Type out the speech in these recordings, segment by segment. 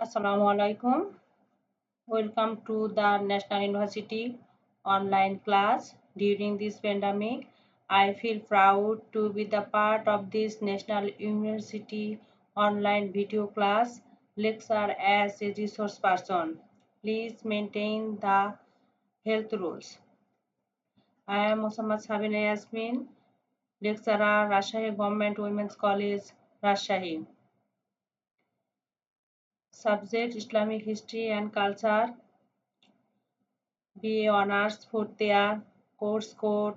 Assalamu alaikum. Welcome to the National University online class. During this pandemic, I feel proud to be the part of this National University online video class lecture as a resource person. Please maintain the health rules. I am Mohammad Sabina Yasmin, lecturer, Rajshahi Government Women's College, Rajshahi. Subject Islamic History and Culture. BA Honours 4th year, course code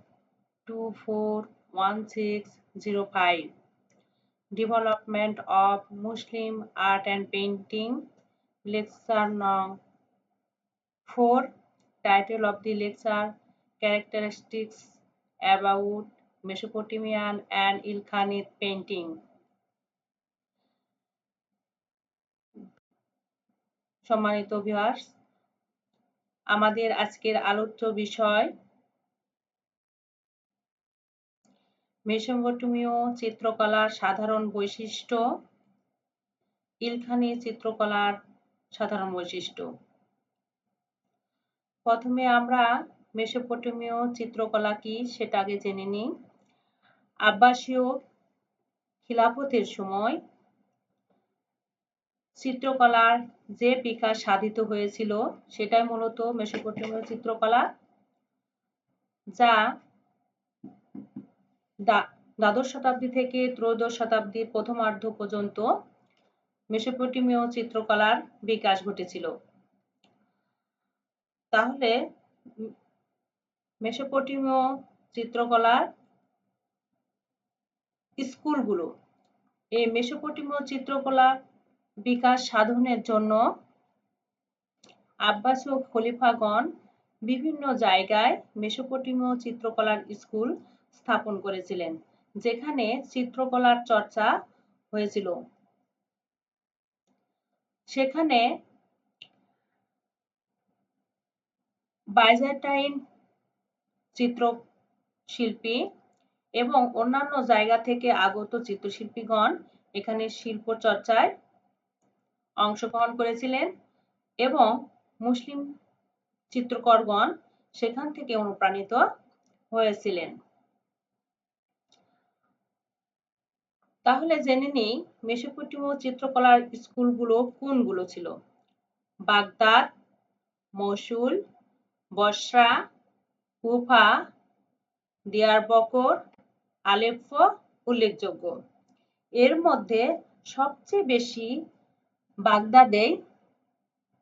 241605. Development of Muslim Art and Painting, Lecture Nong 4. Title of the lecture, Characteristics about Mesopotamian and Ilkhanid Painting. সম্মানিত viewers, আমাদের আজকের আলোচ্য বিষয় মেসোপটেমীয় চিত্রকলার সাধারণ বৈশিষ্ট্য, ইলখানি চিত্রকলার সাধারণ বৈশিষ্ট্য। প্রথমে আমরা মেসোপটেমীয় চিত্রকলা কি সেটা আগে জেনে নিই। আব্বাসীয় খিলাফতের সময় চিত্রকলার যে বিকাশ সাধিত হয়েছিল সেটাই মূলত মেসোপটেমীয় চিত্রকলা, যা দ্বাদশ শতাব্দী থেকে ত্রয়োদশ শতাব্দীর প্রথমার্ধ পর্যন্ত মেসোপটেমীয় চিত্রকলার বিকাশ ঘটেছিল। তাহলে মেসোপটেমীয় চিত্রকলার স্কুলগুলো, এই মেসোপটেমীয় চিত্রকলা বিকাশ সাধনের জন্য আব্বাসীয় খলিফাগণ বিভিন্ন জায়গায় মেসোপটেমীয় চিত্রকলার স্কুল স্থাপন করেছিলেন, যেখানে চিত্রকলার চর্চা হয়েছিল। সেখানে বাইজেন্টাইন চিত্রশিল্পী এবং অন্যান্য জায়গা থেকে আগত চিত্রশিল্পীগণ এখানে শিল্প চর্চায় অংশগ্রহণ করেছিলেন এবং মুসলিম চিত্রকরগণ সেখান থেকে অনুপ্রাণিত হয়েছিলেন। তাহলে জেনে নিই মেসোপটেমীয় চিত্রকলার স্কুলগুলো কোনগুলো ছিল। বাগদাদ, মসুল, বসরা, কুফা, দিয়ারবকর, আলেপ্পো উল্লেখযোগ্য। এর মধ্যে সবচেয়ে বেশি বাগদাদে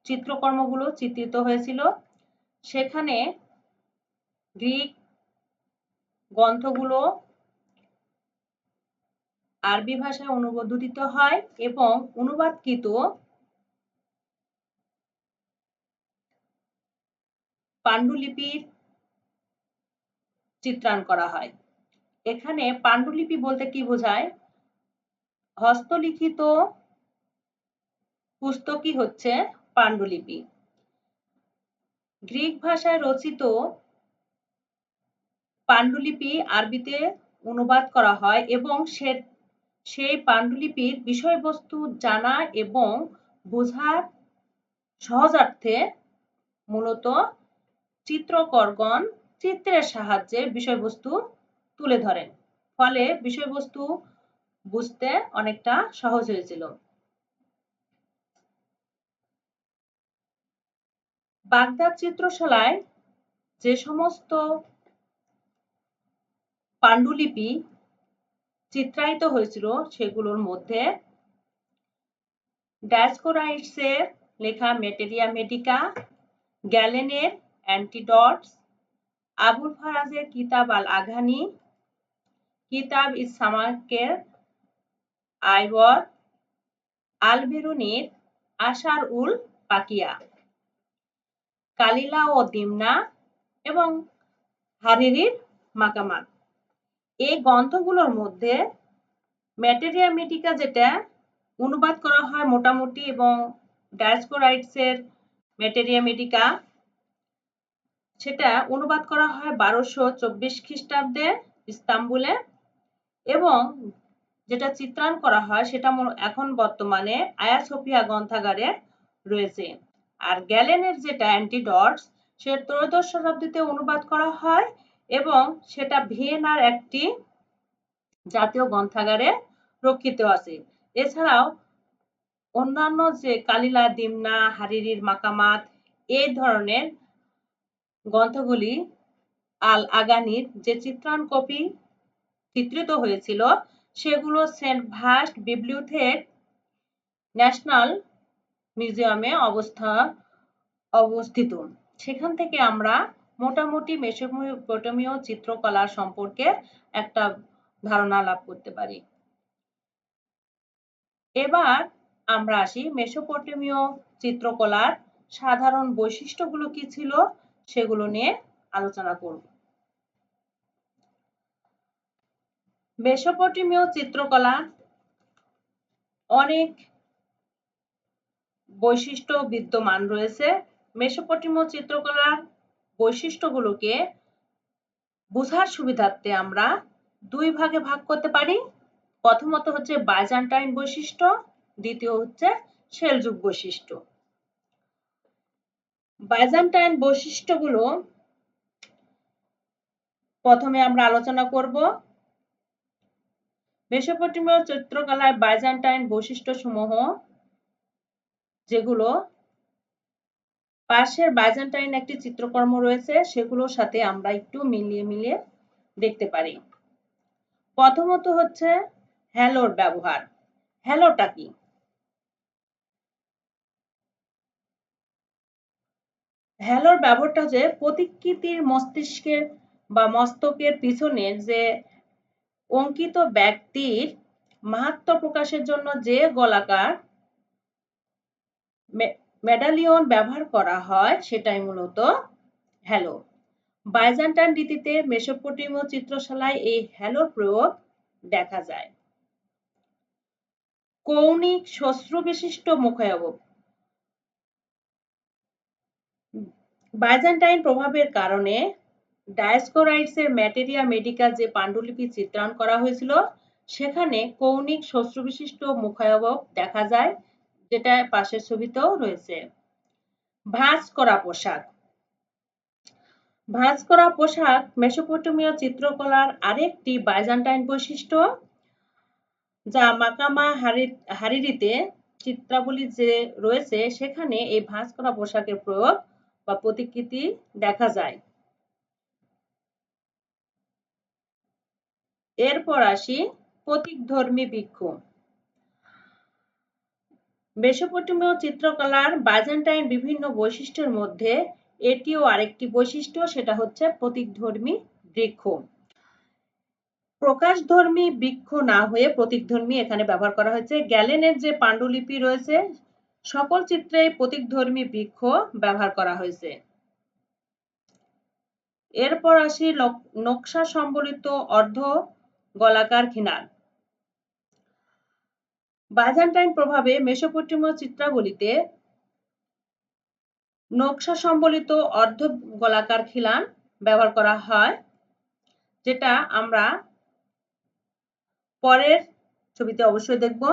চিত্রকর্মগুলো চিত্রিত হয়েছিল। সেখানে গ্রিক গ্রন্থগুলো আরবি ভাষায় অনুবাদিত হয় এবং অনুবাদকৃত পাণ্ডুলিপির চিত্রায়ন করা হয়। এখানে পাণ্ডুলিপি বলতে কি বোঝায়? হস্তলিখিত পুস্তকই হচ্ছে পাণ্ডুলিপি। গ্রিক ভাষায় রচিত পাণ্ডুলিপি আরবিতে অনুবাদ করা হয় এবং সেই পাণ্ডুলিপির বিষয়বস্তু জানা এবং বোঝার সহজার্থে মূলত চিত্রকরগণ চিত্রের সাহায্যে বিষয়বস্তু তুলে ধরেন, ফলে বিষয়বস্তু বুঝতে অনেকটা সহজ হয়েছিল। বাগদাদ চিত্রশালায় যে সমস্ত পাণ্ডুলিপি চিত্রায়িত হয়েছিল সেগুলোর মধ্যে ডায়োস্কোরাইটসের লেখা মেটেরিয়া মেডিকা, গ্যালেনের অ্যান্টিডটস, আবুল ফারাজের কিতাব আল আঘানি, কিতাব ইস-সামাকের আইবর, আল বেরুনির আশার উল পাকিয়া, কালিলা ও দিমনা এবং হারিরির মাকামাত। এই গ্রন্থগুলোর মধ্যে ম্যাটেরিয়া মেডিকা যেটা অনুবাদ করা হয় মোটামুটি এবং ডায়োস্কোরাইটসের ম্যাটেরিয়া মেডিকা সেটা অনুবাদ করা হয় 1224 খ্রিস্টাব্দে ইস্তাম্বুলে এবং যেটা চিত্রায়ন করা হয় সেটা এখন বর্তমানে আয়া সোফিয়া গ্রন্থাগারে রয়েছে। আর গ্যালেনের যেটা অ্যান্টিডটস সে ত্রয়োদশ শতাব্দীতে অনুবাদ করা হয় এবং সেটা ভিয়েনার একটি জাতীয় গ্রন্থাগারে রক্ষিত আছে। এছাড়াও অন্যান্য যে কালিলা, দিমনা, হারিরির মাকামাত এই ধরনের গ্রন্থগুলি আল আগানির যে চিত্রায়ণ কপি চিত্রিত হয়েছিল সেগুলো সেন্ট ভাস্ট বিবলিওথেক ন্যাশনাল মিউজিয়ামে অবস্থিত। সেখান থেকে আমরা মোটামুটি মেসোপটেমীয় চিত্রকলা সম্পর্কে একটা ধারণা লাভ করতে পারি। এবার আমরা আসি মেসোপটেমীয় চিত্রকলার সাধারণ বৈশিষ্ট্যগুলো কি ছিল সেগুলো নিয়ে আলোচনা করব। মেসোপটেমীয় চিত্রকলা অনেক বৈশিষ্ট্য বিদ্যমান রয়েছে। মেসোপটেমীয় চিত্রকলার বৈশিষ্ট্যগুলোকে বোঝার সুবিধার্থে আমরা দুই ভাগে ভাগ করতে পারি। প্রথমত হচ্ছে বাইজান্টাইন বৈশিষ্ট্য, দ্বিতীয় হচ্ছে সেলজুক বৈশিষ্ট্য। বাইজান্টাইন বৈশিষ্ট্যগুলো প্রথমে আমরা আলোচনা করব। মেসোপটেমীয় চিত্রকলায় বাইজান্টাইন বৈশিষ্ট্যসমূহ যেগুলো পাশের বাইজান্টাইন একটি চিত্রকর্ম রয়েছে সেগুলোর সাথে আমরা একটু মিলিয়ে দেখতে পারি। প্রথমত হচ্ছে হ্যালোর ব্যবহার। হ্যালোটা কি? হ্যালোর ব্যবহারটা হচ্ছে প্রতিকৃতির মস্তিষ্কের বা মস্তকের পিছনে যে অঙ্কিত ব্যক্তির মাহাত্ম্য প্রকাশের জন্য যে গোলাকার মেডালিয়ন ব্যবহার করা হয় সেটাই মূলত হ্যালো। বাইজান্টাইন রীতিতে মেসোপটেমীয় চিত্রশালায় এই হ্যালোর প্রয়োগ দেখা যায়। কৌণিক শস্ত্র বিশিষ্ট মুখাবয়ব। বাইজান্টাইন প্রভাবের কারণে ডায়োস্কোরাইটসের ম্যাটেরিয়া মেডিকা যে পাণ্ডুলিপি চিত্রায়ণ করা হয়েছিল সেখানে কৌণিক শস্ত্র বিশিষ্ট মুখাবয়ব দেখা যায়, যেটা পাশের ছবিতেও রয়েছে। ভাঁজ করা পোশাক। ভাঁজ করা পোশাক মেসোপটেমীয় চিত্রকলার আরেকটি বাইজান্টাইন বৈশিষ্ট্য, যা মাকামা হারিরিতে চিত্রাবলী যে রয়েছে সেখানে এই ভাঁজ করা পোশাকের প্রয়োগ বা প্রতিকৃতি দেখা যায়। এরপর আসি প্রতীকধর্মী বৃক্ষ। মেসোপটেমীয় চিত্রকলার বাইজান্টাইন বিভিন্ন বৈশিষ্ট্যের মধ্যে এটিও আরেকটি বৈশিষ্ট্য, সেটা হচ্ছে প্রতীকধর্মী বৃক্ষ। প্রকাশধর্মী বৃক্ষ না হয়ে প্রতীকধর্মী এখানে ব্যবহার করা হয়েছে। গ্যালেনের যে পাণ্ডুলিপি রয়েছে সকল চিত্রেই প্রতীকধর্মী বৃক্ষ ব্যবহার করা হয়েছে। এরপর আসি নকশা সম্বলিত অর্ধ গোলাকার খিলান। বাইজান্টাইন প্রভাবে মেসোপটেমীয় চিত্রাবলীতে নকশা সম্বলিত অর্ধ গোলাকার খিলান ব্যবহার করা হয়, যেটা আমরা পরের ছবিতে অবশ্যই দেখব।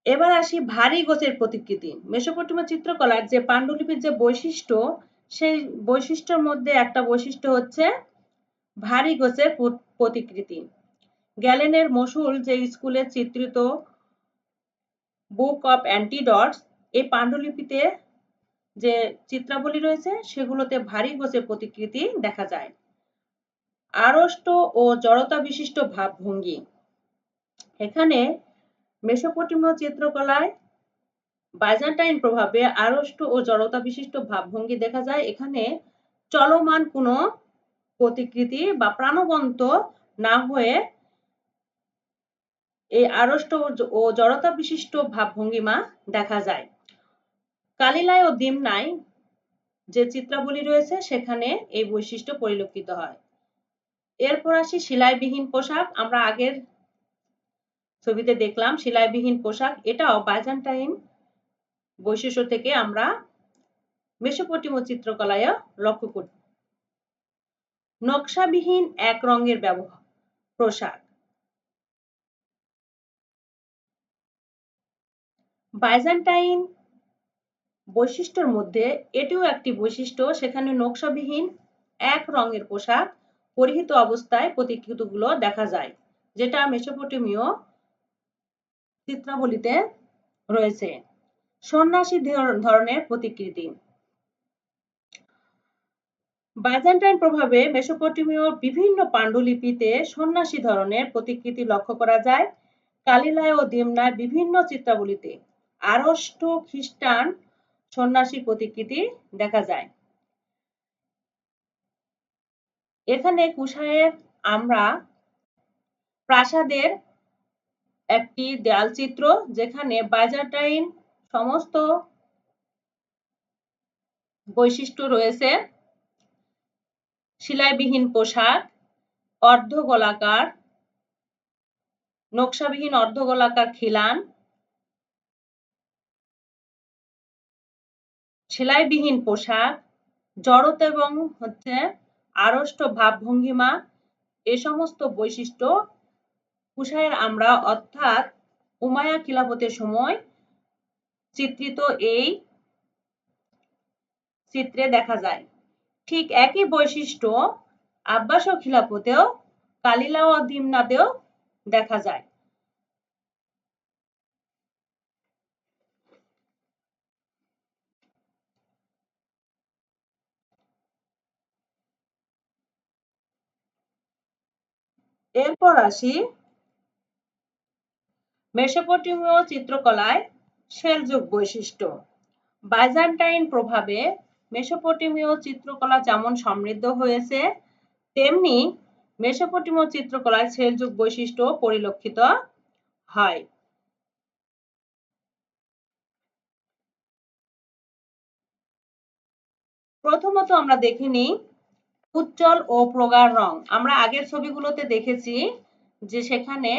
এবার আসি ভারী গোছের প্রতিকৃতি। মেসোপটেমীয় চিত্রকলার যে পাণ্ডুলিপির যে বৈশিষ্ট্য সেই বৈশিষ্ট্যের মধ্যে একটা বৈশিষ্ট্য হচ্ছে ভারী গোছের প্রতিকৃতি। গ্যালেনের মসুল যে স্কুলে চিত্রিত বুক অফ অ্যান্টিডটস এই পাণ্ডুলিপিতে যে চিত্রাবলী রয়েছে সেগুলোতে ভারী গোছের প্রতিকৃতি দেখা যায়। আড়ষ্ট ও জড়তা বিশিষ্ট ভাবভঙ্গি। এখানে মেসোপটেমীয় চিত্রকলায় বাইজান্টাইন প্রভাবে আড়ষ্ট ও জড়তা বিশিষ্ট ভাবভঙ্গি দেখা যায়। এখানে চলমান কোনো প্রতিকৃতি বা প্রাণবন্ত না হয়ে এই আড়ষ্ট ও জড়তা বিশিষ্ট ভাবভঙ্গিমা দেখা যায়। কালিলায় ও দিমনায় যে চিত্রাবলী রয়েছে সেখানে এই বৈশিষ্ট্য পরিলক্ষিত হয়। এরপর আসি সেলাইবিহীন পোশাক। আমরা আগের ছবিতে দেখলাম সেলাইবিহীন পোশাক, এটাও বাইজান্টাইন বৈশিষ্ট্য থেকে আমরা মেসোপটেমীয় চিত্রকলায় লক্ষ্য করি। নকশাবিহীন এক রঙের পোশাক। বাইজেন্টাইন বৈশিষ্ট্যের মধ্যে এটিও একটি বৈশিষ্ট্য, সেখানে নকশাবিহীন এক রঙের পোশাক পরিহিত অবস্থায় প্রতিকৃতিগুলো দেখা যায়, যেটা মেসোপটেমীয় চিত্রাবলীতে রয়েছে। সন্ন্যাসী ধরনের প্রতিকৃতি। বাইজেন্টাইন প্রভাবে মেসোপটেমীয় বিভিন্ন পাণ্ডুলিপিতে সন্ন্যাসী ধরনের প্রতিকৃতি লক্ষ্য করা যায়। কালিলায় ও দিমনায় বিভিন্ন চিত্রাবলীতে আরষ্ট খ্রিস্টান সন্ন্যাসী প্রতিকৃতি দেখা যায়। এখানে কুশায়ের আমরা প্রাসাদের একটি দেয়ালচিত্র, যেখানে বাইজেন্টাইন সমস্ত বৈশিষ্ট্য রয়েছে। শিলাইবিহীন পোশাক, অর্ধগোলাকার নকশাবিহীন অর্ধগোলাকার খিলান, সেলাইবিহীন পোশাক, জড়তা এবং আড়ষ্ট ভাবভঙ্গিমা, এ সমস্ত বৈশিষ্ট্য কুশায়ের আমরা অর্থাৎ উমাইয়া খিলাফতের সময় চিত্রিত এই চিত্রে দেখা যায়। ঠিক একই বৈশিষ্ট্য আব্বাসীয় খিলাফতেও কালিলা ও দিমনাতেও দেখা যায়। এরপর আসি মেসোপটেমীয় চিত্রকলায় সেলজুক বৈশিষ্ট্য। বাইজেন্টাইন প্রভাবে মেসোপটেমীয় চিত্রকলা যেমন সমৃদ্ধ হয়েছে, তেমনি মেসোপটেমীয় চিত্রকলায় সেলজুক বৈশিষ্ট্য পরিলক্ষিত হয়। প্রথমত আমরা দেখে নিই উজ্জ্বল ও প্রগাঢ় রং। আমরা আগের ছবিগুলোতে দেখেছি যে সেখানে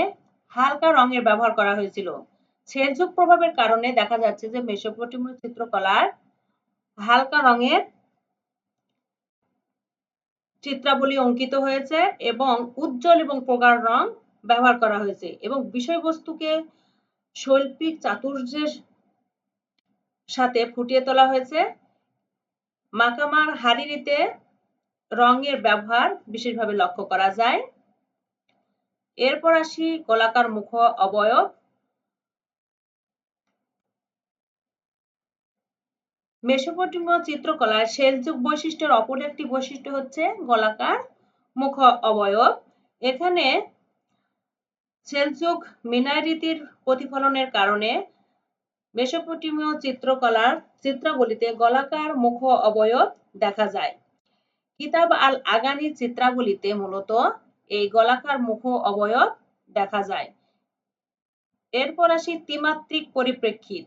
হালকা রঙের ব্যবহার করা হয়েছিল। সেলজুক প্রভাবের কারণে দেখা যাচ্ছে যে মেসোপটেমীয় চিত্রকলার হালকা রঙের চিত্রাবলী অঙ্কিত হয়েছে এবং উজ্জ্বল এবং প্রগাঢ় রং ব্যবহার করা হয়েছে এবং বিষয়বস্তুকে শৈল্পিক চাতুর্যের সাথে ফুটিয়ে তোলা হয়েছে। মাকামার হারিরিতে রঙের ব্যবহার বিশেষভাবে লক্ষ্য করা যায়। এরপর আসি গোলাকার মুখ অবয়ব। মেসোপটেমীয় চিত্রকলায় সেলজুক বৈশিষ্ট্যের অপর একটি বৈশিষ্ট্য হচ্ছে গোলাকার মুখ অবয়ব। এখানে সেলজুক মিনার রীতির প্রতিফলনের কারণে মেসোপটেমীয় চিত্রকলার চিত্রাবলীতে গোলাকার মুখ অবয়ব দেখা যায়। কিতাব আল আগানির চিত্রাবলীতে মূলত এই গোলাকার মুখ অবয়ব দেখা যায়। এরপর আসি ত্রিমাত্রিক পরিপ্রেক্ষিত।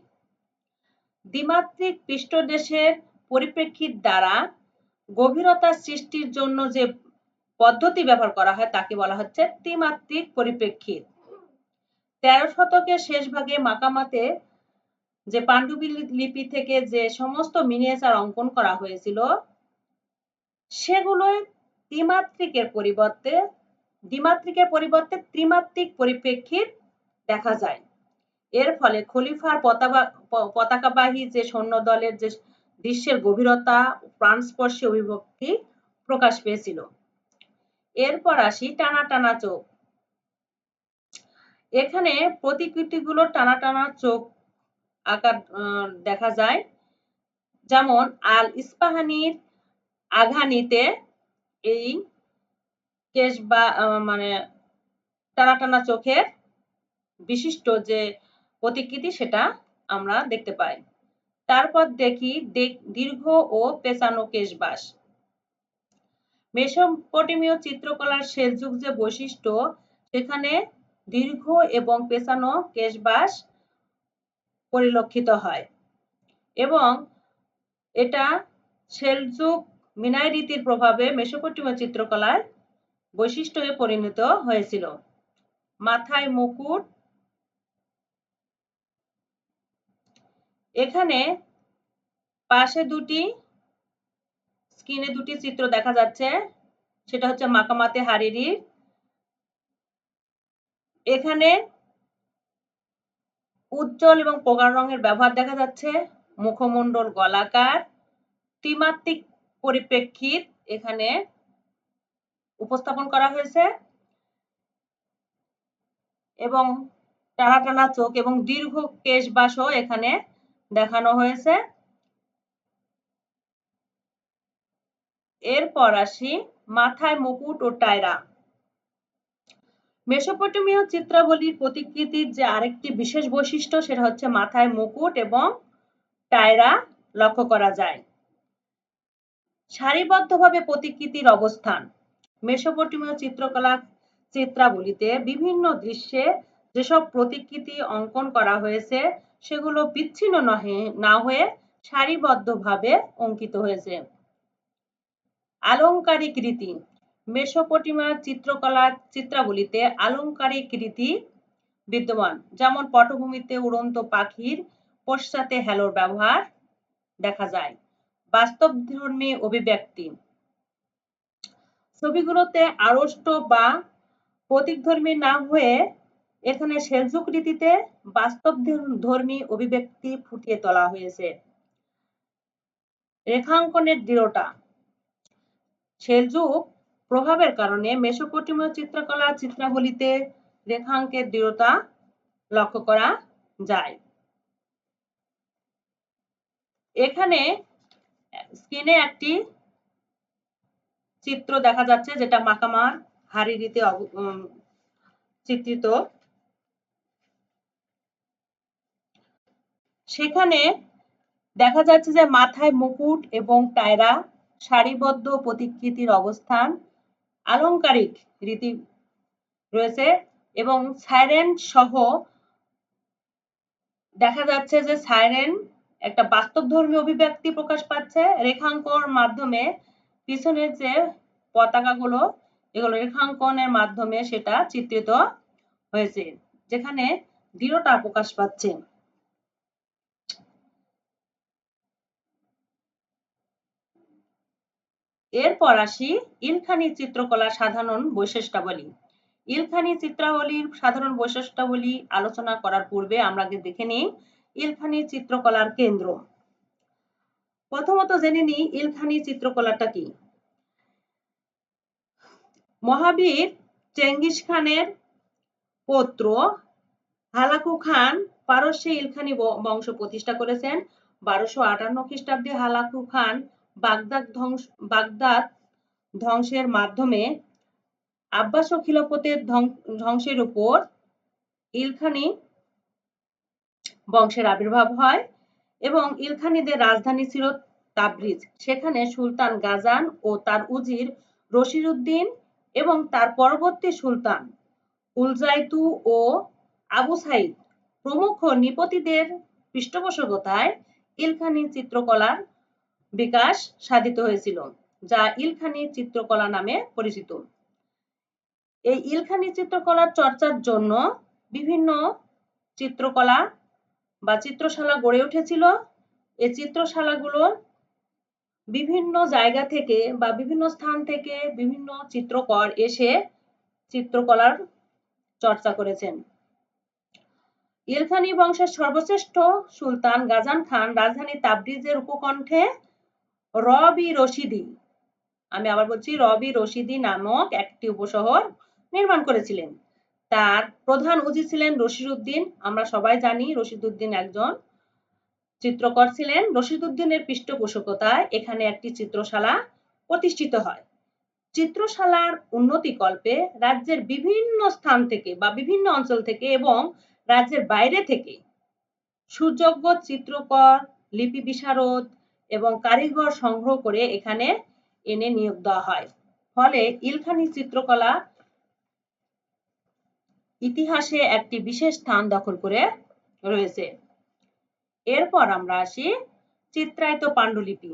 দ্বিমাত্রিক পৃষ্ঠদেশের পরিপ্রেক্ষিত দ্বারা গভীরতা সৃষ্টির জন্য যে পদ্ধতি ব্যবহার করা হয় তাকে বলা হচ্ছে ত্রিমাত্রিক পরিপ্রেক্ষিত। ১৩ শতকের শেষ ভাগে মাকামাতে যে পাণ্ডুলিপি থেকে যে সমস্ত মিনিয়েচার অঙ্কন করা হয়েছিল সেগুলোই দ্বিমাত্রিকের পরিবর্তে ত্রিমাত্রিক পরিপ্রেক্ষিত দেখা যায়। এর ফলে খলিফার পতাকাবাহী যে সৈন্যদলের যে দৃশ্যের গভীরতা প্রাণস্পর্শী অভিব্যক্তি প্রকাশ পেয়েছিল। এরপর আসি টানা টানা চোখ। এখানে প্রতিকৃতিগুলো টানা টানা চোখ আকার দেখা যায়, যেমন আল ইস্পাহানির আঘানিতে এই কেশ বা মানে টানা টানা চোখের বিশিষ্ট যে প্রতিকৃতি সেটা আমরা দেখতে পাই। তারপর দেখি দীর্ঘ ও পেঁচানো কেশবাস। মেসোপটেমীয় চিত্রকলার সেলজুক যে বৈশিষ্ট্য সেখানে দীর্ঘ এবং পেঁচানো কেশবাস পরিলক্ষিত হয় এবং এটা সেলজুক মিনার রীতির প্রভাবে মেসোপটেমীয় চিত্রকলার বৈশিষ্ট্য হয়ে পরিণত হয়েছিল। মাথায় মুকুট। এখানে পাশে স্ক্রিনে দুটি চিত্র দেখা যাচ্ছে, সেটা হচ্ছে মাকামাতে হারিরির। এখানে উজ্জ্বল এবং প্রগাঢ় রঙের ব্যবহার দেখা যাচ্ছে। মুখমণ্ডল গোলাকার, ত্রিমাত্রিক পরিপ্রেক্ষিত এখানে উপস্থাপন করা হয়েছে এবং টানা টানা চোখ এবং দীর্ঘ কেশবাসও এখানে দেখানো হয়েছে। এরপর আসি মাথায় মুকুট ও টায়রা। মেসোপটেমীয় চিত্রাবলীর প্রতিকৃতির যে আরেকটি বিশেষ বৈশিষ্ট্য সেটা হচ্ছে মাথায় মুকুট এবং টায়রা লক্ষ্য করা যায়। সারিবদ্ধভাবে প্রতিকৃতির অবস্থান। মেসোপটেমীয় চিত্রাবলীতে বিভিন্ন দৃশ্যে যেসব প্রতিকৃতি অঙ্কন করা হয়েছে সেগুলো বিচ্ছিন্ন না হয়ে সারিবদ্ধভাবে অঙ্কিত হয়েছে। আলংকারিক রীতি। মেসোপটেমীয় চিত্রাবলীতে আলংকারিক রীতি বিদ্যমান, যেমন পটভূমিতে উড়ন্ত পাখির পশ্চাতে হ্যালোর ব্যবহার দেখা যায়। বাস্তবধর্মী অভিব্যক্তি। ছবিগুলোতে আড়ষ্ট বা প্রতীকধর্মী না হয়ে এখানে সেলজুক রীতিতে বাস্তবধর্মী অভিব্যক্তি ফুটিয়ে তোলা হয়েছে। রেখাঙ্কনের দৃঢ়তা। সেলজুক প্রভাবের কারণে মেসোপটেমীয় চিত্রাবলীতে রেখাঙ্কের দৃঢ়তা লক্ষ্য করা যায়। এখানে স্ক্রিনে একটি চিত্র দেখা যাচ্ছে যেটা মাকামার হারিরিতে চিত্রিত। সেখানে দেখা যাচ্ছে যে মাথায় মুকুট এবং টায়রা, সারিবদ্ধ প্রতিকৃতির অবস্থান, আলংকারিক রীতি রয়েছে এবং সাইরেন সহ দেখা যাচ্ছে যে সাইরেন একটা বাস্তবধর্মী অভিব্যক্তি প্রকাশ পাচ্ছে। রেখাঙ্কর মাধ্যমে পিছনের যে পতাকাগুলো এগুলো রেখাঙ্কনের মাধ্যমে সেটা চিত্রিত হয়েছে, যেখানে দৃঢ়তা প্রকাশ পাচ্ছে। এরপর আসি ইলখানি চিত্রকলার সাধারণ বৈশিষ্ট্যাবলী। ইলখানি চিত্রাবলীর সাধারণ বৈশিষ্ট্যাবলী আলোচনা করার পূর্বে আমরা দেখে নিই ইলখানি চিত্রকলার কেন্দ্র। প্রথমত জেনে নিই ইলখানি চিত্রকলাটা কি। মহাবীর চেঙ্গিস খানের পৌত্র হালাকু খান পারস্যে ইলখানি বংশ প্রতিষ্ঠা করেছেন। 1258 খ্রিস্টাব্দে হালাকু খান বাগদাদ ধ্বংসের মাধ্যমে আব্বাসীয় খিলাফতের ধ্বংসের উপর ইলখানি বংশের আবির্ভাব হয় এবং ইলখানিদের রাজধানী ছিল তাবরিজ। সেখানে সুলতান গাজান ও তার উজির রশিদউদ্দিন এবং তার পরবর্তী সুলতান উলজাইতু ও আবু সাইদ প্রমুখ নৃপতিদের পৃষ্ঠপোষকতায় ইলখানি চিত্রকলার বিকাশ সাধিত হয়েছিল, যা ইলখানি চিত্রকলা নামে পরিচিত। এই ইলখানি চিত্রকলার চর্চার জন্য বিভিন্ন চিত্রকলা বা চিত্রশালা গড়ে উঠেছিল। এই চিত্রশালাগুলো বিভিন্ন জায়গা থেকে বা বিভিন্ন স্থান থেকে বিভিন্ন চিত্রকর এসে চিত্রকলার চর্চা করেছেন। ইলখানি বংশের সর্বশ্রেষ্ঠ সুলতান গাজান খান রাজধানী তাবরিজের উপকণ্ঠে রবি রশিদি, আমি আবার বলছি রবি রশিদি নামক একটি উপশহর নির্মাণ করেছিলেন। তার প্রধান উজি ছিলেন রশিদউদ্দিন। আমরা সবাই জানি রশিদউদ্দিন একজন চিত্রকর ছিলেন। রশিদউদ্দিনের পৃষ্ঠপোষকতায় এখানে একটি চিত্রশালা প্রতিষ্ঠিত হয়। চিত্রশালার উন্নতিকল্পে রাজ্যের বিভিন্ন স্থান থেকে বা বিভিন্ন অঞ্চল থেকে এবং রাজ্যের বাইরে থেকে সুযোগ্য চিত্রকর, লিপি বিশারদ এবং কারিগর সংগ্রহ করে এখানে এনে নিয়োগ দেওয়া হয়। ফলে ইলখানি চিত্রকলা ইতিহাসে একটি বিশেষ স্থান দখল করে রয়েছে। এরপর আমরা আসি চিত্রায়িত পাণ্ডুলিপি।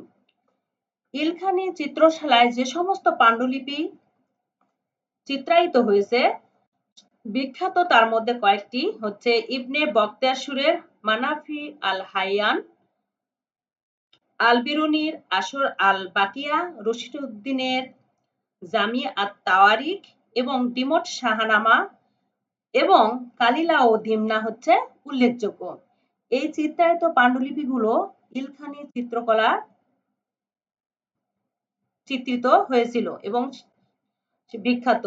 ইলখানি চিত্রশালায় যে সমস্ত পাণ্ডুলিপি চিত্রায়িত হয়েছে বিখ্যাত তার মধ্যে কয়েকটি হচ্ছে ইবনে বখতিয়ার মানাফি আল হাইয়ান, আল বিরুনির আসর আল বাকিয়া, রশিদউদ্দিনের জামি আত তাওয়ারিখ এবং ডিমট শাহনামা এবং কালিলা ও দিমনা হচ্ছে উল্লেখযোগ্য। এই চিত্রায়িত পাণ্ডুলিপিগুলো ইলখানি চিত্রকলা চিত্রিত হয়েছিল এবং বিখ্যাত।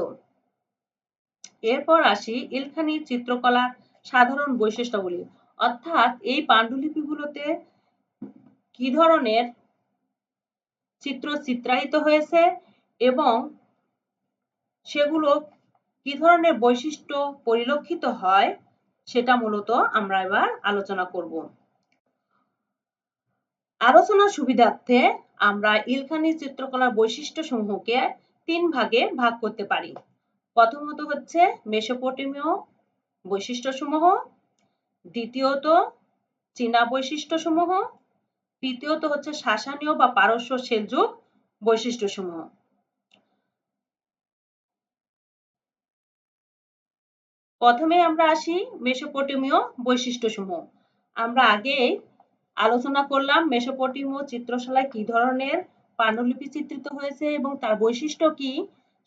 এরপর আসি ইলখানি চিত্রকলার সাধারণ বৈশিষ্ট্যগুলি, অর্থাৎ এই পাণ্ডুলিপিগুলোতে কি ধরনের চিত্র চিত্রায়িত হয়েছে এবং সেগুলো কি ধরনের বৈশিষ্ট্য পরিলক্ষিত হয় সেটা মূলত আমরা এবার আলোচনা করব। আলোচনার সুবিধার্থে আমরা ইলখানি চিত্রকলার বৈশিষ্ট্যসমূহকে 3 ভাগে ভাগ করতে পারি। প্রথমত হচ্ছে মেসোপটেমীয় বৈশিষ্ট্যসমূহ, দ্বিতীয়ত চীনা বৈশিষ্ট্যসমূহ, তৃতীয়ত হচ্ছে সাসানীয় বা পারস্য সেলজুক বৈশিষ্ট্যসমূহ। প্রথমে আমরা আসি মেসোপটেমীয় বৈশিষ্ট্যসমূহ। আমরা আগেই আলোচনা করলাম মেসোপটেমীয় চিত্রশালায় কি ধরনের পাণ্ডুলিপি চিত্রিত হয়েছে এবং তার বৈশিষ্ট্য কি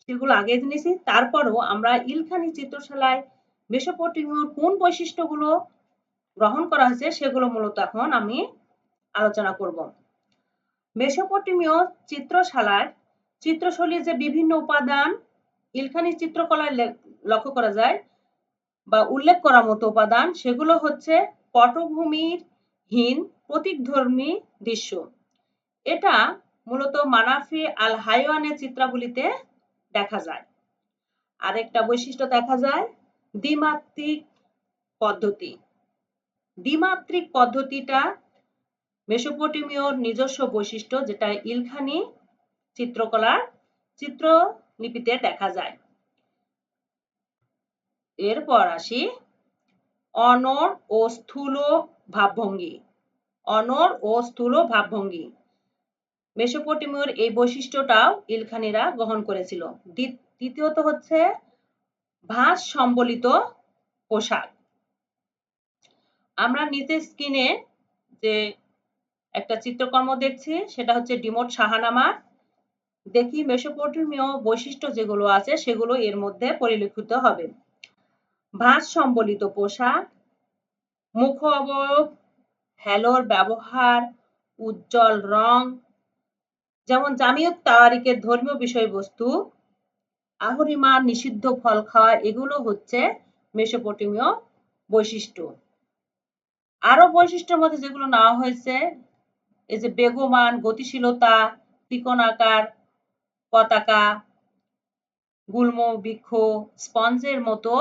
সেগুলো আগে জেনেছি। তারপরও আমরা ইলখানি চিত্রশালায় মেসোপটেমীয় কোন বৈশিষ্ট্যগুলো গ্রহণ করা হয়েছে সেগুলো মূলত এখন আমি আলোচনা করব। মেসোপটেমীয় চিত্রশালার চিত্রশৈলীর যে বিভিন্ন উপাদান ইলখানি চিত্রকলায় লক্ষ্য করা যায় বা উল্লেখ করার মতো উপাদান, সেগুলো হচ্ছে পটভূমির হীন প্রতীকধর্মী দৃশ্য। এটা মূলত মানাফি আল হাইওয়ানের চিত্রাবলীতে দেখা যায়। আরেকটা বৈশিষ্ট্য দেখা যায় দ্বিমাত্রিক পদ্ধতি। দ্বিমাত্রিক পদ্ধতিটা মেসোপটেমীয় নিজস্ব বৈশিষ্ট্য, যেটা ইলখানি চিত্রকলার চিত্রলিপিতে দেখা যায়। এরপর আসি অনড় ও স্থূল ভাবভঙ্গি। অনড় ও স্থূল ভাবভঙ্গি মেসোপটেমীয় এই বৈশিষ্ট্যটাও ইলখানিরা গ্রহণ করেছিল। তৃতীয়ত হচ্ছে ভাঁজ সম্বলিত পোশাক। আমরা নিচের স্ক্রিনে যে একটা চিত্রকর্ম দেখছি সেটা হচ্ছে ডিমোট শাহনামা। দেখি মেসোপটেমীয় বৈশিষ্ট্য যেগুলো আছে সেগুলো এর মধ্যে পরিলক্ষিত হবে। ভাঁজ সম্বলিত পোশাক, মুখ অবয়ব, হ্যালোর ব্যবহার, উজ্জ্বল রং, যেমন জামিউত তাওয়ারিকের ধর্মীয় বিষয়বস্তু, আহরিমার নিষিদ্ধ ফল খাওয়া, এগুলো হচ্ছে মেসোপটেমীয় বৈশিষ্ট্য। আরো বৈশিষ্ট্যের মধ্যে যেগুলো নেওয়া হয়েছে এই যে বেগমান, গতিশীলতা, ত্রিকোণাকার পতাকা, গুল্ম বৃক্ষ, স্পঞ্জের মতো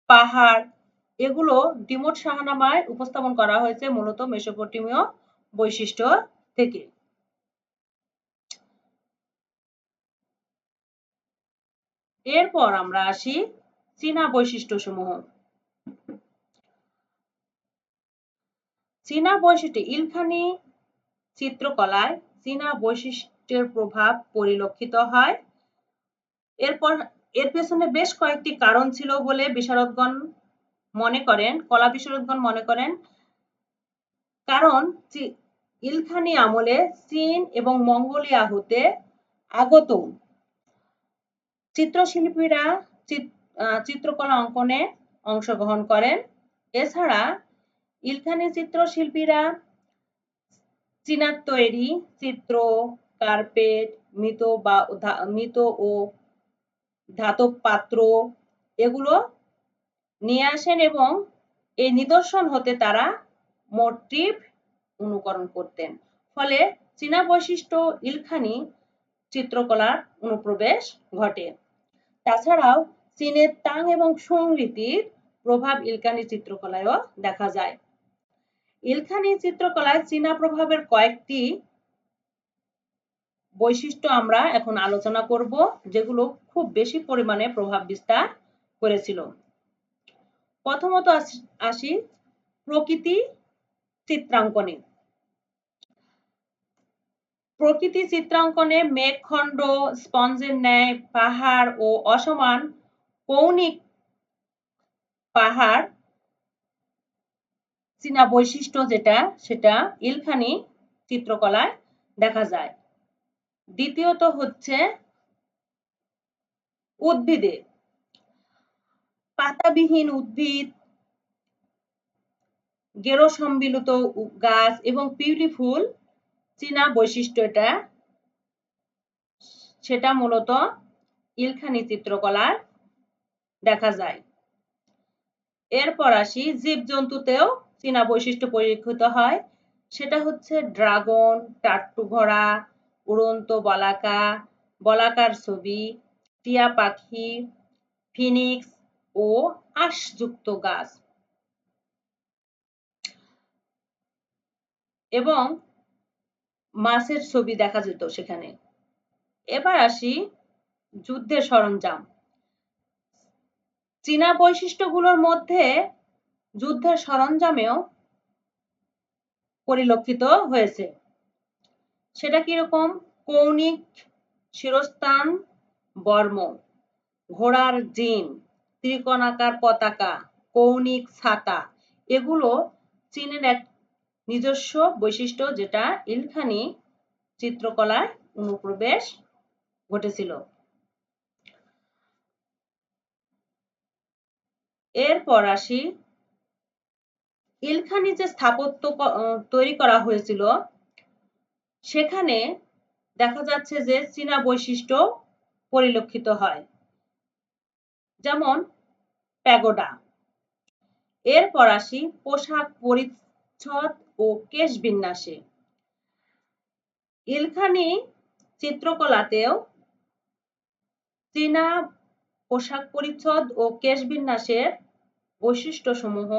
পাহাড়, এগুলো ডিমোট শাহনামায় উপস্থাপন করা হয়েছে মূলত মেসোপটেমীয় বৈশিষ্ট্য থেকে। এরপর আমরা আসি চীনা বৈশিষ্ট্যসমূহ। চীনা বৈশিষ্ট্য ইলখানি চিত্রকলায় চীনা বৈশিষ্ট্যের প্রভাব পরিলক্ষিত হয়। এরপর এর পেছনে বেশ কয়েকটি কারণ ছিল বলে বিশারদগণ মনে করেন, কলা বিশারদগণ মনে করেন। কারণ ইলখানি আমলে চীন এবং মঙ্গোলিয়া হতে আগত চিত্রশিল্পীরা চিত্রকলা অঙ্কনে অংশগ্রহণ করেন। এছাড়া ইলখানি চিত্রশিল্পীরা চীনার তৈরি চিত্র, কার্পেট, মৃৎ ও ধাতব পাত্র এগুলো নিয়ে আসেন এবং এই নিদর্শন হতে তারা মোটিভ অনুকরণ করতেন। ফলে চীনা বৈশিষ্ট্য ইলখানি চিত্রকলার অনুপ্রবেশ ঘটে। তাছাড়াও চীনের তাং এবং সুং রীতির প্রভাব ইলখানি চিত্রকলায়ও দেখা যায়। ইলখানি চিত্রকলায় চীনা প্রভাবের কয়েকটি বৈশিষ্ট্য আমরা এখন আলোচনা করব, যেগুলো খুব বেশি পরিমাণে প্রভাব বিস্তার করেছিল। প্রথমত আসি প্রকৃতি চিত্রাঙ্কনে। প্রকৃতি চিত্রাঙ্কনে মেঘখণ্ড, স্পঞ্জের ন্যায় পাহাড় ও অসমান কৌণিক পাহাড় চীনা বৈশিষ্ট্য যেটা সেটা ইলখানি চিত্রকলায় দেখা যায়। দ্বিতীয়ত হচ্ছে উদ্ভিদে পাতাবিহীন উদ্ভিদ, গেরো সম্মিলিত গাছ এবং বিউটিফুল চীনা বৈশিষ্ট্য এটা, সেটা মূলত ইলখানি চিত্রকলার দেখা যায়। এরপর আসি জীবজন্তুতেও চীনা বৈশিষ্ট্য পরিলক্ষিত হয়। সেটা হচ্ছে ড্রাগন, টাট্টু ঘোড়া, উড়ন্ত বলাকা, বলাকার ছবি, টিয়া পাখি, ফিনিক্স ও আঁশযুক্ত গাছ এবং মাছের ছবি দেখা যেত সেখানে। এবার আসি যুদ্ধের সরঞ্জাম। চীনা বৈশিষ্ট্যগুলোর মধ্যে যুদ্ধের সরঞ্জামেও পরিলক্ষিত হয়েছে। সেটা কিরকম? কৌণিক শিরস্ত্রাণ বর্ম, ঘোড়ার জিন, ত্রিকোণাকার পতাকা, কৌণিক ছাতা, এগুলো চীনের এক নিজস্ব বৈশিষ্ট্য, যেটা ইলখানি চিত্রকলায় অনুপ্রবেশ ঘটেছিল। এরপর আসি ইলখানি যে স্থাপত্য তৈরি করা হয়েছিল, সেখানে দেখা যাচ্ছে যে চীনা বৈশিষ্ট্য পরিলক্ষিত হয়, যেমন প্যাগোডা। এরপর আসি পোশাক পরিচ্ছদ ও কেশ বিন্যাসে। ইলখানি চিত্রকলাতেও চীনা পোশাক পরিচ্ছদ ও কেশ বিন্যাসের বৈশিষ্ট্যসমূহ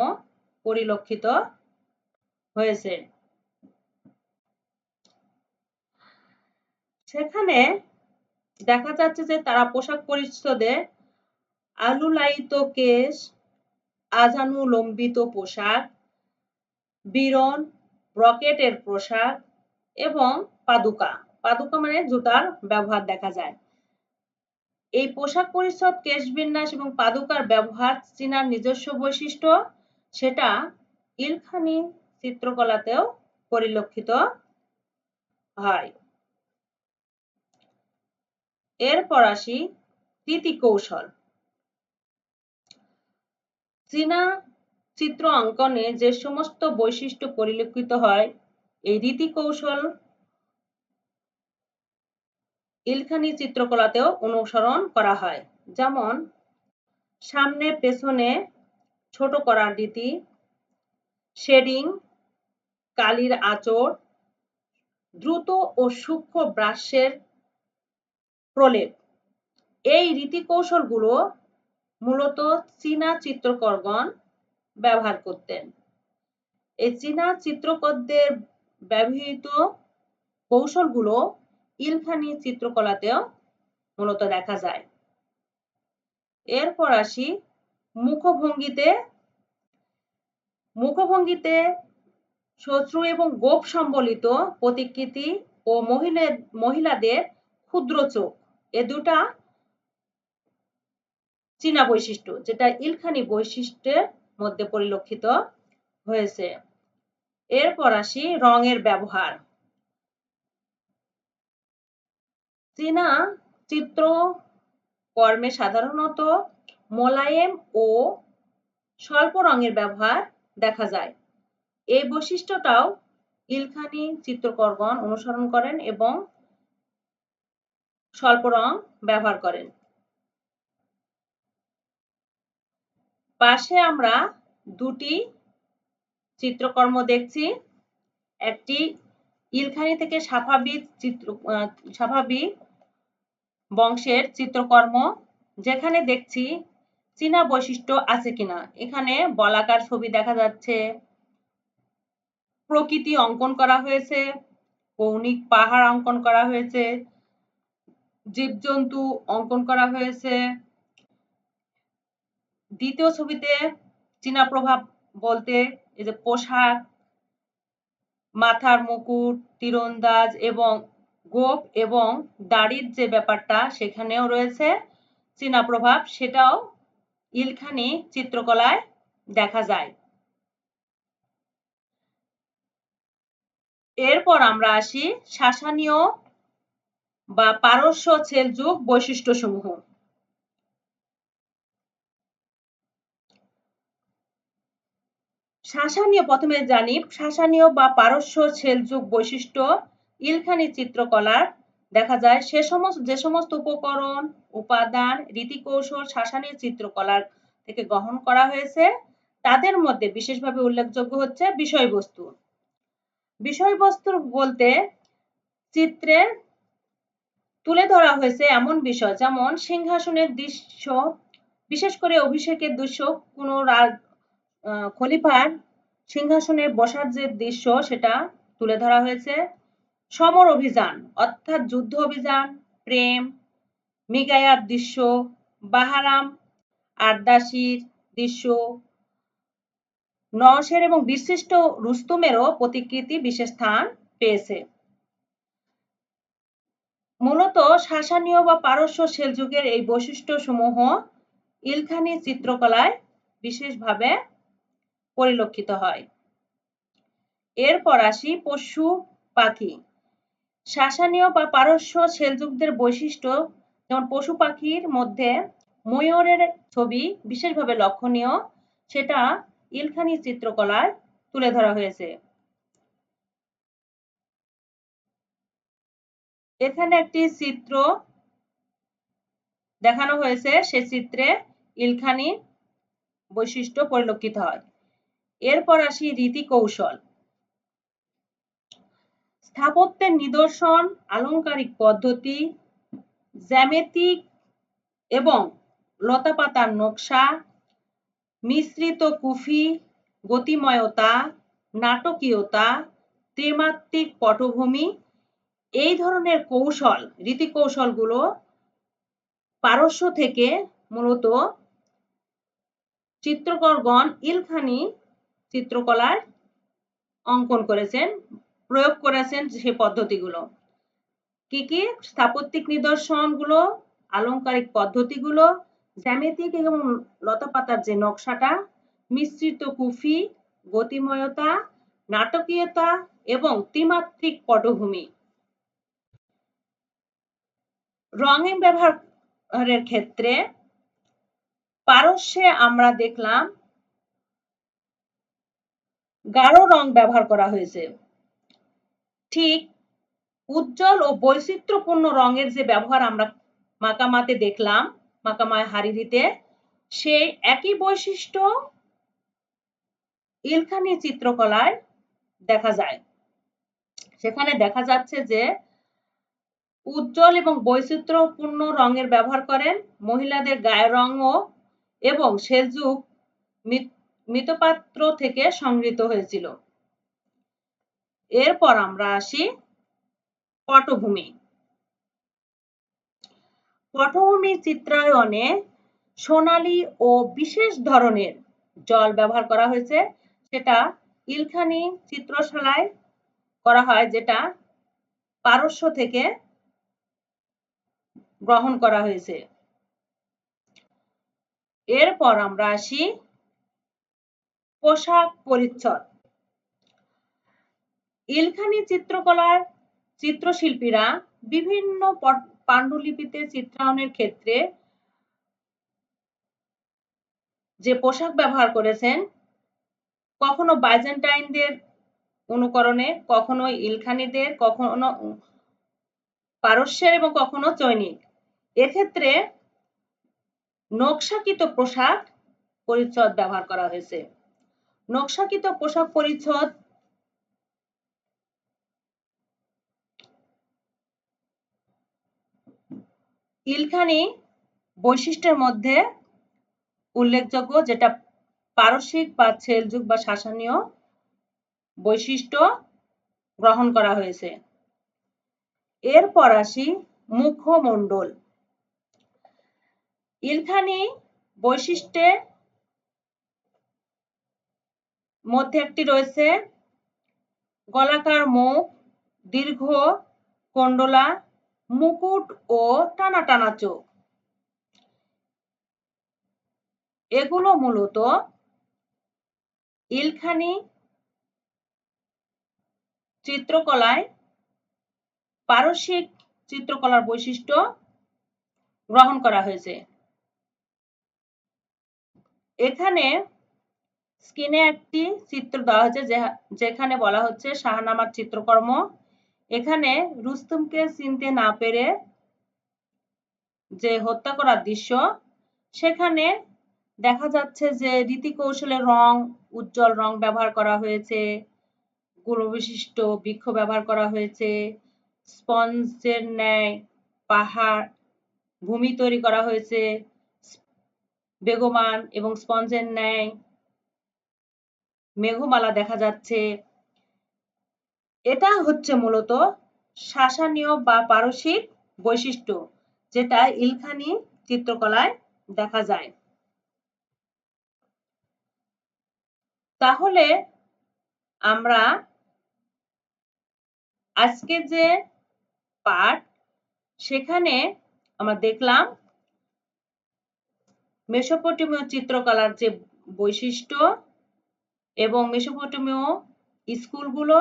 পরিলক্ষিত হয়েছে। সেখানে দেখা যাচ্ছে যে তারা পোশাক পরিচ্ছদে আলুলায়িত কেশ, আজানুলম্বিত পোশাক, বিরন ব্রকেটের পোশাক এবং পাদুকা, পাদুকা মানে জুতার ব্যবহার দেখা যায়। এই পোশাক পরিচ্ছদ, কেশ বিন্যাস এবং পাদুকার ব্যবহার চীনার নিজস্ব বৈশিষ্ট্য, সেটা ইলখানি চিত্রকলাতেও পরিলক্ষিত হয়। এরপর আসি রীতি কৌশল। চীনা চিত্র অঙ্কনে যে সমস্ত বৈশিষ্ট্য পরিলক্ষিত হয়, এই রীতি কৌশল ইলখানি চিত্রকলাতেও অনুসরণ করা হয়। যেমন সামনে পেছনে ছোট করার রীতি, শেডিং, কালির আঁচড়, দ্রুত ও সূক্ষ্ম ব্রাশের প্রলেপ। এই রীতি কৌশলগুলো মূলত চীনা চিত্রকরগণ ব্যবহার করতেন। এই চীনা চিত্রকরদের ব্যবহৃত কৌশলগুলো ইলখানি চিত্রকলাতেও মূলত দেখা যায়। এরপর আসি মুখভঙ্গিতে। মুখভঙ্গিতে শত্রু এবং গোপ সম্বলিত প্রতিকৃতি ও মহিলাদের ক্ষুদ্র চোখ, এ দুটা চীনা বৈশিষ্ট্য, যেটা ইলখানি বৈশিষ্ট্যের মধ্যে পরিলক্ষিত হয়েছে। এরপর আসি রঙের ব্যবহার। চীনা চিত্রকর্মে সাধারণত মোলায়েম ও স্বল্প রঙের ব্যবহার দেখা যায়। এই বৈশিষ্ট্যটাও ইলখানি চিত্রকরগণ অনুসরণ করেন এবং স্বল্প রং ব্যবহার করেন। পাশে আমরা দুটি চিত্রকর্ম দেখছি। একটি ইলখানি থেকে সাফাবি বংশের চিত্রকর্ম, যেখানে দেখছি চীনা বৈশিষ্ট্য আছে কিনা। এখানে বলাকার ছবি দেখা যাচ্ছে, প্রকৃতি অঙ্কন করা হয়েছে, কৌণিক পাহাড় অঙ্কন করা হয়েছে, জীবজন্তু অঙ্কন করা হয়েছে। দ্বিতীয় ছবিতে চীনা প্রভাব বলতে এই যে পোশাক, মাথার মুকুট, তীরন্দাজ এবং গোঁফ এবং দাড়ির যে ব্যাপারটা, সেখানেও রয়েছে চীনা প্রভাব, সেটাও ইলখানি চিত্রকলায় দেখা যায়। এরপর আমরা আসি সাসানীয় বা পারস্য সেলজুক বৈশিষ্ট্যসমূহ। সাসানীয়, প্রথমে জানি সাসানীয় বা পারস্য সেলজুক বৈশিষ্ট্য ইলখানি চিত্রকলার দেখা যায় যে সমস্ত উপকরণ, উপাদান, রীতিকৌশল সাসানীয় চিত্রকলার থেকে গ্রহণ করা হয়েছে তাদের মধ্যে বিশেষভাবে উল্লেখযোগ্য হচ্ছে বিষয়বস্তু। বিষয়বস্তু বলতে চিত্রে তুলে ধরা হয়েছে এমন বিষয় যেমন সিংহাসনের দৃশ্য, বিশেষ করে অভিষেকের দৃশ্য, কোনো খলিফার সিংহাসনে বসার যে দৃশ্য সেটা তুলে ধরা হয়েছে। সমর অভিযান অর্থাৎ যুদ্ধ অভিযান, প্রেম, মৃগয়ার দৃশ্য, বাহারাম আরদাসির দৃশ্য, নওশের এবং বীরশ্রেষ্ঠ রুস্তমেরও প্রতিকৃতি বিশেষ স্থান পেয়েছে। মূলত সাসানীয় বা পারস্য সেলযুগের এই বৈশিষ্ট্যসমূহ ইলখানি চিত্রকলায় বিশেষভাবে পরিলক্ষিত হয়। এরপর আসি পশু পাখি। সাসানীয় বা পারস্য সেলযুগদের বৈশিষ্ট্য যেমন পশু পাখির মধ্যে ময়ূরের ছবি বিশেষভাবে লক্ষণীয়, সেটা ইলখানি চিত্রকলায় তুলে ধরা হয়েছে। এখানে একটি চিত্র দেখানো হয়েছে, সে চিত্রে ইলখানি বৈশিষ্ট্য পরিলক্ষিত হয়। এরপর আসি রীতি কৌশল। স্থাপত্যের নিদর্শন, আলংকারিক পদ্ধতি, জ্যামিতিক এবং লতাপাতার নকশা, মিশ্রিত কুফি, গতিময়তা, নাটকীয়তা, ত্রিমাত্রিক পটভূমি, এই ধরনের কৌশল, রীতি কৌশলগুলো পারস্য থেকে মূলত চিত্রকরগণ ইলখানি চিত্রকলার অঙ্কন করেছেন, প্রয়োগ করেছেন সে পদ্ধতিগুলো। কি কি? স্থাপত্যিক নিদর্শনগুলো, আলংকারিক পদ্ধতিগুলো, জ্যামিতিক এবং লতাপাতার যে নকশাটা, মিশ্রিত কুফি, গতিময়তা, নাটকীয়তা এবং ত্রিমাত্রিক পটভূমি। রঙের ব্যবহারের ক্ষেত্রে পারস্যে আমরা দেখলাম গাঢ় রং ব্যবহার করা হয়েছে। ঠিক উজ্জ্বল ও বৈচিত্র্যপূর্ণ রঙের যে ব্যবহার আমরা মাকামাতে দেখলাম, মাকামায় হারিরিতে, সেই একই বৈশিষ্ট্য ইলখানি চিত্রকলায় দেখা যায়। সেখানে দেখা যাচ্ছে যে উজ্জ্বল এবং বৈচিত্র্যপূর্ণ রঙের ব্যবহার করেন, মহিলাদের গায়ের রঙও এবং সেলযুগ মৃৎপাত্র থেকে সংগৃহীত হয়েছিল। এরপর আমরা আসি পটভূমি। পটভূমি চিত্রায়নে সোনালী ও বিশেষ ধরনের জল ব্যবহার করা হয়েছে, সেটা ইলখানি চিত্রশালায় করা হয়, যেটা পারস্য থেকে গ্রহণ করা হয়েছে। এরপর আমরা আসি পোশাক পরিচ্ছদ। ইলখানি চিত্রকলার চিত্রশিল্পীরা বিভিন্ন পাণ্ডুলিপিতে চিত্রায়নের ক্ষেত্রে যে পোশাক ব্যবহার করেছেন, কখনো বাইজেন্টাইনদের অনুকরণে, কখনো ইলখানিদের, কখনো পারস্যের এবং কখনো চৈনিক। এক্ষেত্রে নকশাকৃত পোশাক পরিচ্ছদ ব্যবহার করা হয়েছে। নকশাকৃত পোশাক পরিচ্ছদ ইলখানি বৈশিষ্ট্যের মধ্যে উল্লেখযোগ্য, যেটা পারসিক বা সেলযুগ বা সাসানীয় বৈশিষ্ট্য গ্রহণ করা হয়েছে। এরপর আসি মুখমণ্ডল। ইলখানি বৈশিষ্ট্যের মধ্যে একটি রয়েছে গলাকার মুখ, দীর্ঘ কন্ডলা, মুকুট ও টানা টানা চোখ। এগুলো মূলত ইলখানি চিত্রকলায় পারসিক চিত্রকলার বৈশিষ্ট্য গ্রহণ করা হয়েছে। এখানে স্ক্রিনে একটি চিত্র দেওয়া হয়েছে যেখানে বলা হচ্ছে শাহনামার চিত্রকর্ম। এখানে রুস্তমকে চিনতে না পেরে যে হত্যা করার দৃশ্য, সেখানে দেখা যাচ্ছে যে রীতিকৌশলে উজ্জ্বল রং ব্যবহার করা হয়েছে, গুণবিশিষ্ট বৃক্ষ ব্যবহার করা হয়েছে, স্পঞ্জের ন্যায় পাহাড় ভূমি তৈরি করা হয়েছে, বেগমান এবং স্পঞ্জের ন্যায় মেঘমালা দেখা যাচ্ছে। এটা হচ্ছে মূলত শাসানীয় বা পারসিক বৈশিষ্ট্য, যেটা ইলখানি চিত্রকলায় দেখা যায়। তাহলে আমরা আজকে যে পাঠ, সেখানে আমরা দেখলাম মেসোপটেমীয় চিত্রকলার যে বৈশিষ্ট্য এবং মেসোপটেমীয় স্কুলগুলো,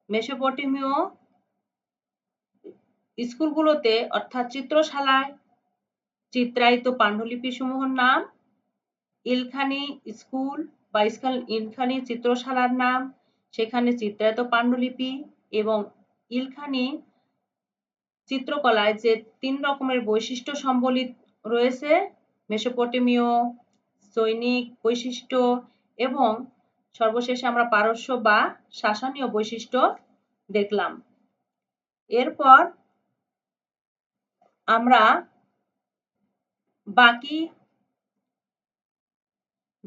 মেসোপটেমীয় স্কুলগুলোতে অর্থাৎ চিত্রশালায় চিত্রায়িত পাণ্ডুলিপি সমূহের নাম, ইলখানি স্কুল বা ইলখানি চিত্রশালার নাম, সেখানে চিত্রায়িত পাণ্ডুলিপি এবং ইলখানি চিত্রকলায় যে 3 রকমের বৈশিষ্ট্য সম্বলিত রয়েছে, মেসোপটেমীয়, চৈনিক বৈশিষ্ট্য এবং সর্বশেষে আমরা পারস্য বা শাসনীয় বৈশিষ্ট্য দেখলাম। এরপর আমরা বাকি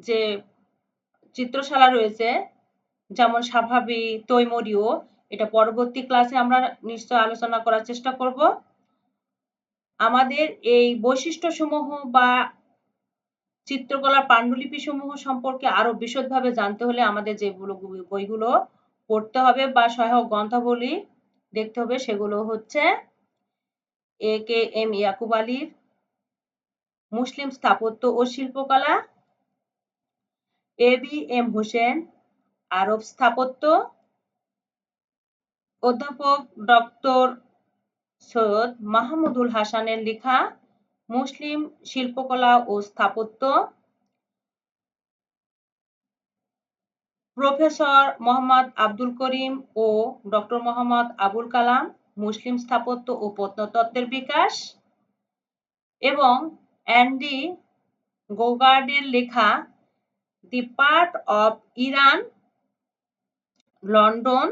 যে চিত্রশালা রয়েছে, যেমন স্বাভাবিক, তৈমুরীয়, এটা পরবর্তী ক্লাসে আমরা নিশ্চয় আলোচনা করার চেষ্টা করব। আমাদের এই বৈশিষ্ট্যসমূহ বা চিত্রকলার পাণ্ডুলিপি সমূহ সম্পর্কে আরো বিশদভাবে জানতে হলে আমাদের যে বইগুলো পড়তে হবে বা সহায়ক গ্রন্থাবলী দেখতে হবে, সেগুলো হচ্ছে AKM ইয়াকুব আলীর মুসলিম স্থাপত্য ও শিল্পকলা, ABM হোসেন আরব স্থাপত্য, অধ্যাপক ডক্টর সৈয়দ মাহমুদুল হাসানের লেখা মুসলিম শিল্পকলা ও স্থাপত্য, প্রফেসর মোহাম্মদ আব্দুল করিম ও ডক্টর মোহাম্মদ আবুল কালাম মুসলিম স্থাপত্য ও প্রত্নতত্ত্বের বিকাশ, এবং অ্যান্ডি গোগার্ডের লেখা the part of Iran, London,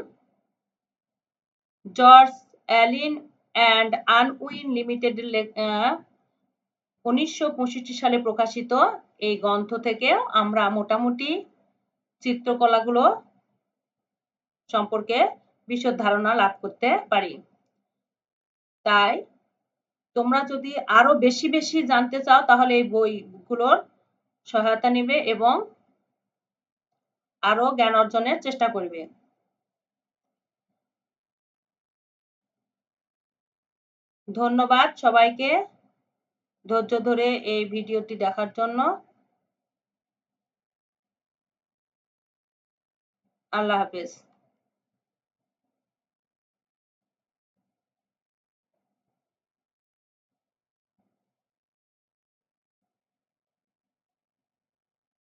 George Allen and Unwin Limited 1965 সালে প্রকাশিত এই গ্রন্থ থেকে আমরা মোটামুটি চিত্রকলাগুলো সম্পর্কে বিশদ ধারণা লাভ করতে পারি। তাই তোমরা যদি আরো বেশি বেশি জানতে চাও, তাহলে এই বইগুলোর সহায়তা নেবে এবং আরো জ্ঞান অর্জনের চেষ্টা করবে। ধন্যবাদ সবাইকে ধৈর্য ধরে এই ভিডিওটি দেখার জন্য। আল্লাহ হাফেজ।